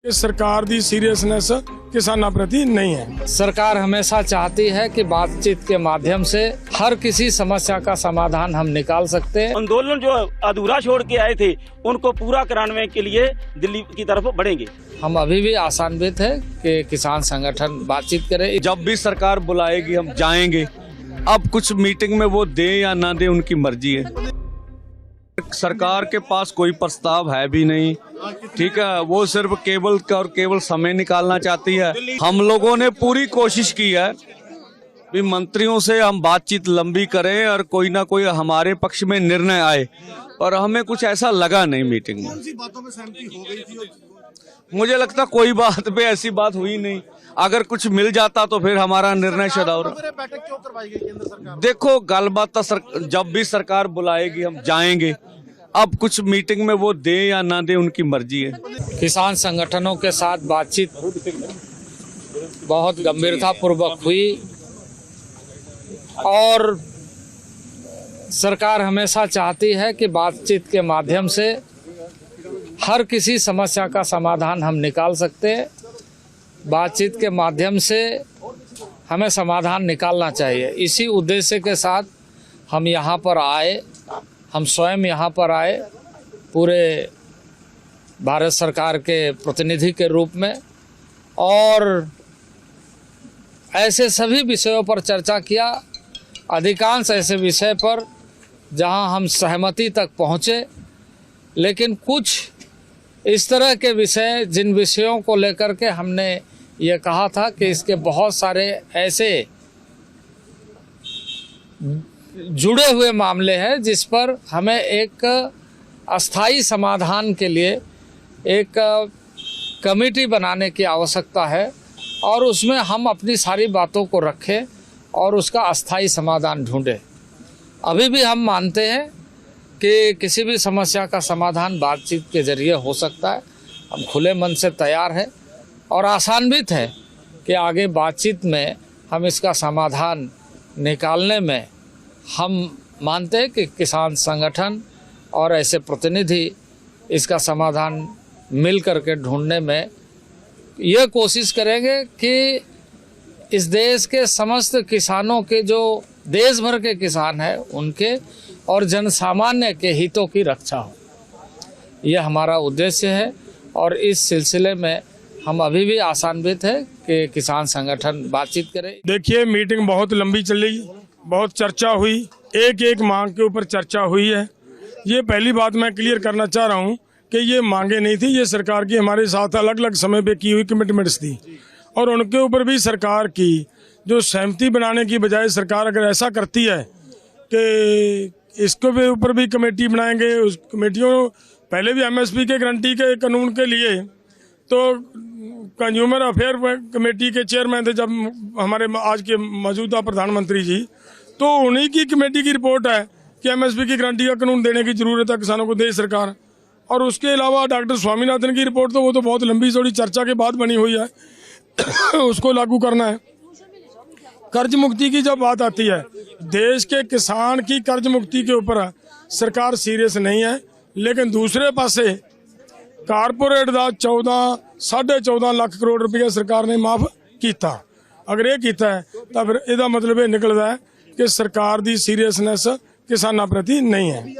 सरकार दी सीरियसनेस किसानों प्रति नहीं है। सरकार हमेशा चाहती है कि बातचीत के माध्यम से हर किसी समस्या का समाधान हम निकाल सकते हैं। आंदोलन जो अधूरा छोड़ के आए थे उनको पूरा कराने के लिए दिल्ली की तरफ बढ़ेंगे। हम अभी भी आशान्वित है कि किसान संगठन बातचीत करे। जब भी सरकार बुलाएगी हम जाएंगे। अब कुछ मीटिंग में वो दे या ना दे उनकी मर्जी है। सरकार के पास कोई प्रस्ताव है भी नहीं, ठीक है। वो सिर्फ केवल समय निकालना चाहती है। हम लोगों ने पूरी कोशिश की है भी मंत्रियों से हम बातचीत लंबी करें और कोई ना कोई हमारे पक्ष में निर्णय आए, और हमें कुछ ऐसा लगा नहीं मीटिंग में। बातों में सहमति हो गई थी? मुझे लगता कोई बात पे ऐसी बात हुई नहीं। अगर कुछ मिल जाता तो फिर हमारा निर्णय शदाउर। बैठक क्यों करवाई गई केंद्र सरकार? देखो गलबात जब भी सरकार बुलाएगी हम जाएंगे। अब कुछ मीटिंग में वो दे या ना दे उनकी मर्जी है। किसान संगठनों के साथ बातचीत बहुत गंभीरता पूर्वक हुई और सरकार हमेशा चाहती है कि बातचीत के माध्यम से हर किसी समस्या का समाधान हम निकाल सकते हैं। बातचीत के माध्यम से हमें समाधान निकालना चाहिए। इसी उद्देश्य के साथ हम यहाँ पर आए, हम स्वयं यहाँ पर आए पूरे भारत सरकार के प्रतिनिधि के रूप में, और ऐसे सभी विषयों पर चर्चा किया। अधिकांश ऐसे विषय पर जहाँ हम सहमति तक पहुँचे, लेकिन कुछ इस तरह के विषय जिन विषयों को लेकर के हमने ये कहा था कि इसके बहुत सारे ऐसे जुड़े हुए मामले हैं जिस पर हमें एक अस्थाई समाधान के लिए एक कमेटी बनाने की आवश्यकता है, और उसमें हम अपनी सारी बातों को रखें और उसका अस्थाई समाधान ढूंढें। अभी भी हम मानते हैं कि किसी भी समस्या का समाधान बातचीत के जरिए हो सकता है। हम खुले मन से तैयार हैं और आशान्वित है कि आगे बातचीत में हम इसका समाधान निकालने में हम मानते हैं कि किसान संगठन और ऐसे प्रतिनिधि इसका समाधान मिल कर के ढूंढने में ये कोशिश करेंगे कि इस देश के समस्त किसानों के, जो देश भर के किसान हैं, उनके और जनसामान्य के हितों की रक्षा हो। यह हमारा उद्देश्य है और इस सिलसिले में हम अभी भी आशान्वित है कि किसान संगठन बातचीत करे। देखिए, मीटिंग बहुत लंबी चली, बहुत चर्चा हुई, एक एक मांग के ऊपर चर्चा हुई है। ये पहली बात मैं क्लियर करना चाह रहा हूँ कि ये मांगे नहीं थी, ये सरकार की हमारे साथ अलग अलग समय पे की हुई कमिटमेंट्स थी, और उनके ऊपर भी सरकार की जो सहमति बनाने की बजाय सरकार अगर ऐसा करती है कि इसके ऊपर भी कमेटी बनाएंगे, उस कमेटियों पहले भी एमएसपी के गारंटी के कानून के लिए तो कंज्यूमर अफेयर कमेटी के चेयरमैन थे जब हमारे आज के मौजूदा प्रधानमंत्री जी, तो उन्हीं की कमेटी की रिपोर्ट है कि एमएसपी की गारंटी का कानून देने की जरूरत है किसानों को, दे सरकार। और उसके अलावा डॉक्टर स्वामीनाथन की रिपोर्ट तो वो तो बहुत लंबी चौड़ी चर्चा के बाद बनी हुई है उसको लागू करना है। कर्ज मुक्ति की जब बात आती है, देश के किसान की कर्ज मुक्ति के ऊपर सरकार सीरियस नहीं है, लेकिन दूसरे पासे कारपोरेट का 14.5 लाख करोड़ रुपया सरकार ने माफ किया। अगर ये किया है तो फिर इसका मतलब ये निकलता है कि सरकार की सीरियसनेस किसानों प्रति नहीं है।